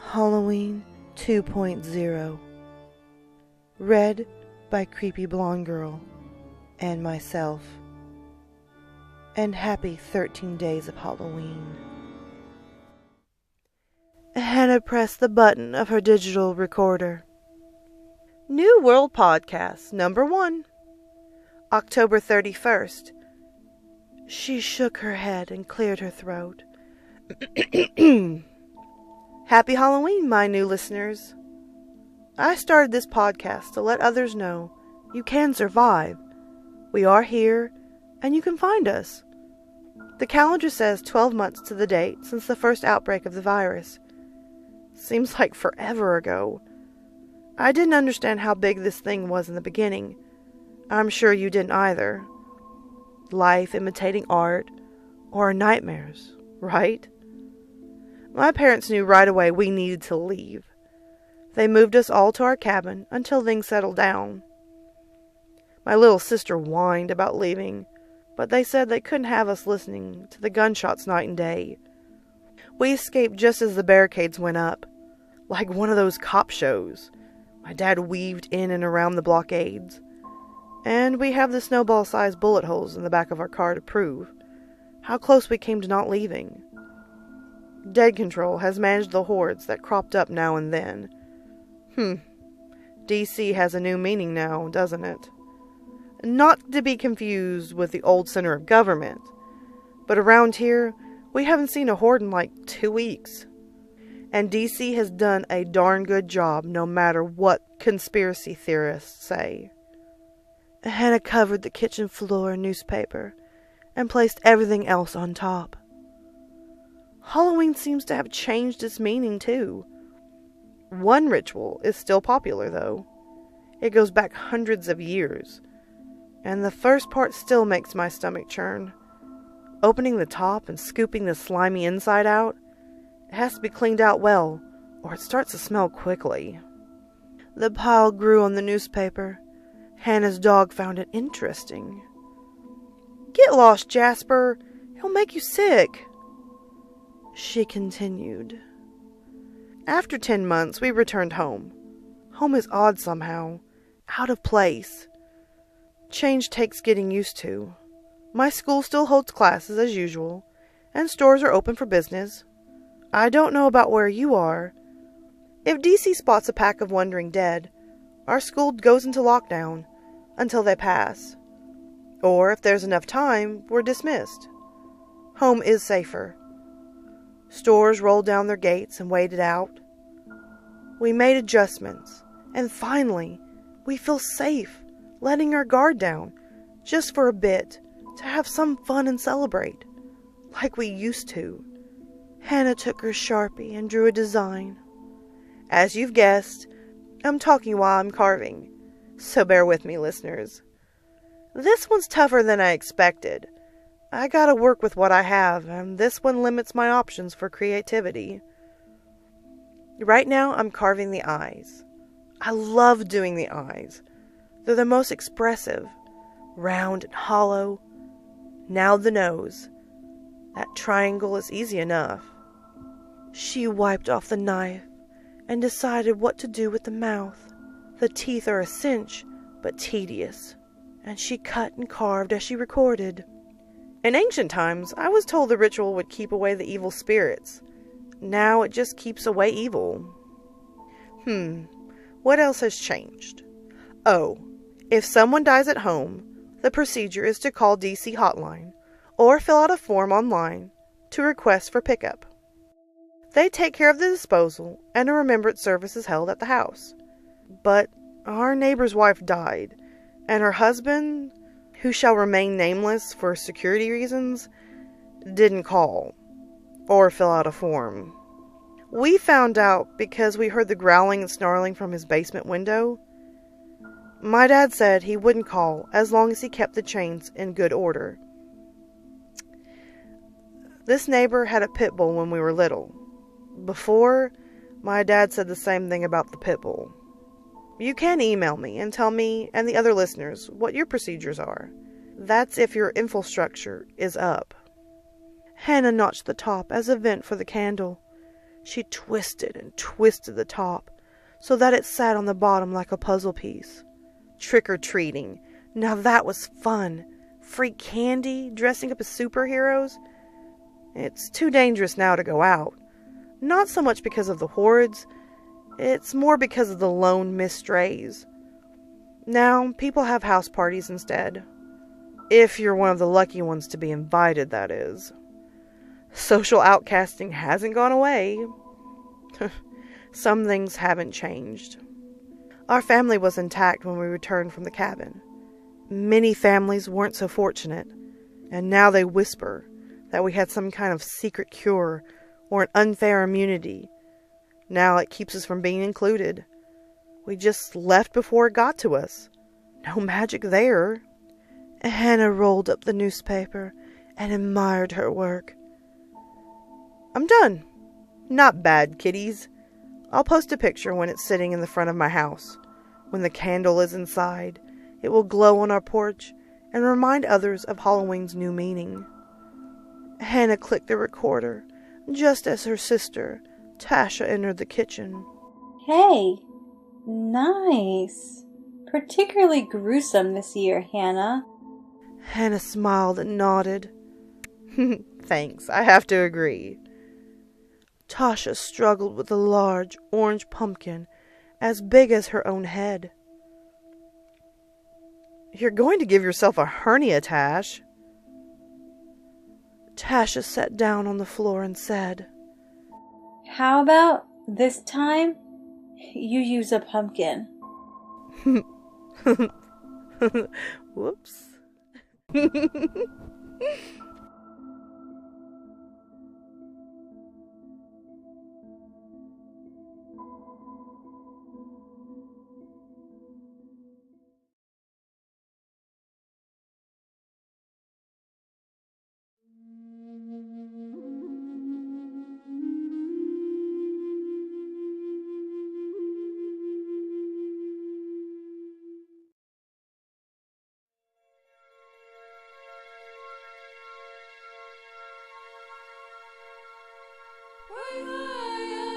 Halloween 2.0. Read by CreepyBlondeGirl and myself. And happy 13 days of Halloween. Hannah pressed the button of her digital recorder. New World Podcast, number 1. October 31st. She shook her head and cleared her throat. Happy Halloween, my new listeners. I started this podcast to let others know you can survive. We are here, and you can find us. The calendar says 12 months to the date since the first outbreak of the virus. Seems like forever ago. I didn't understand how big this thing was in the beginning. I'm sure you didn't either. Life imitating art, or nightmares, right? My parents knew right away we needed to leave. They moved us all to our cabin until things settled down. My little sister whined about leaving, but they said they couldn't have us listening to the gunshots night and day. We escaped just as the barricades went up, like one of those cop shows. My dad weaved in and around the blockades, and we have the snowball-sized bullet holes in the back of our car to prove how close we came to not leaving. Dead Control has managed the hordes that cropped up now and then. DC has a new meaning now, doesn't it? Not to be confused with the old center of government, but around here, we haven't seen a horde in like 2 weeks. And DC has done a darn good job no matter what conspiracy theorists say. Hannah covered the kitchen floor in newspaper and placed everything else on top. Halloween seems to have changed its meaning too. One ritual is still popular though. It goes back hundreds of years. And the first part still makes my stomach churn. Opening the top and scooping the slimy inside out, it has to be cleaned out well, or it starts to smell quickly. The pile grew on the newspaper. Hannah's dog found it interesting. "Get lost, Jasper. He'll make you sick," she continued. After 10 months, we returned home. Home is odd somehow, out of place. Change takes getting used to. My school still holds classes as usual, and stores are open for business. I don't know about where you are. If DC spots a pack of wandering dead, our school goes into lockdown until they pass. Or if there's enough time, we're dismissed. Home is safer. Stores rolled down their gates and waited out. We made adjustments, and finally, we feel safe, letting our guard down, just for a bit, to have some fun and celebrate, like we used to. Hannah took her Sharpie and drew a design. As you've guessed, I'm talking while I'm carving, so bear with me, listeners. This one's tougher than I expected. I gotta work with what I have, and this one limits my options for creativity. Right now, I'm carving the eyes. I love doing the eyes. They're the most expressive, round and hollow. Now the nose. That triangle is easy enough. She wiped off the knife and decided what to do with the mouth. The teeth are a cinch, but tedious, and she cut and carved as she recorded. In ancient times, I was told the ritual would keep away the evil spirits. Now it just keeps away evil. What else has changed? Oh, if someone dies at home, the procedure is to call DC hotline or fill out a form online to request for pickup. They take care of the disposal and a remembrance service is held at the house. But our neighbor's wife died, and her husband, who shall remain nameless for security reasons, didn't call or fill out a form. We found out because we heard the growling and snarling from his basement window. My dad said he wouldn't call as long as he kept the chains in good order. This neighbor had a pit bull when we were little. Before, my dad said the same thing about the pit bull. You can email me and tell me and the other listeners what your procedures are. That's if your infrastructure is up. Hannah notched the top as a vent for the candle. She twisted and twisted the top so that it sat on the bottom like a puzzle piece. Trick-or-treating. Now that was fun. Free candy, dressing up as superheroes. It's too dangerous now to go out. Not so much because of the hordes, it's more because of the lone missed strays. Now, people have house parties instead. If you're one of the lucky ones to be invited, that is. Social outcasting hasn't gone away. Some things haven't changed. Our family was intact when we returned from the cabin. Many families weren't so fortunate, and now they whisper that we had some kind of secret cure or an unfair immunity. Now it keeps us from being included. We just left before it got to us. No magic there. Hannah rolled up the newspaper and admired her work. I'm done. Not bad, kiddies. I'll post a picture when it's sitting in the front of my house. When the candle is inside, it will glow on our porch and remind others of Halloween's new meaning. Hannah clicked the recorder just as her sister, Tasha, entered the kitchen. Hey, nice. Particularly gruesome this year, Hannah. Hannah smiled and nodded. Thanks, I have to agree. Tasha struggled with a large orange pumpkin as big as her own head. You're going to give yourself a hernia, Tash. Tasha sat down on the floor and said, How about this time you use a pumpkin? Whoops. Bye.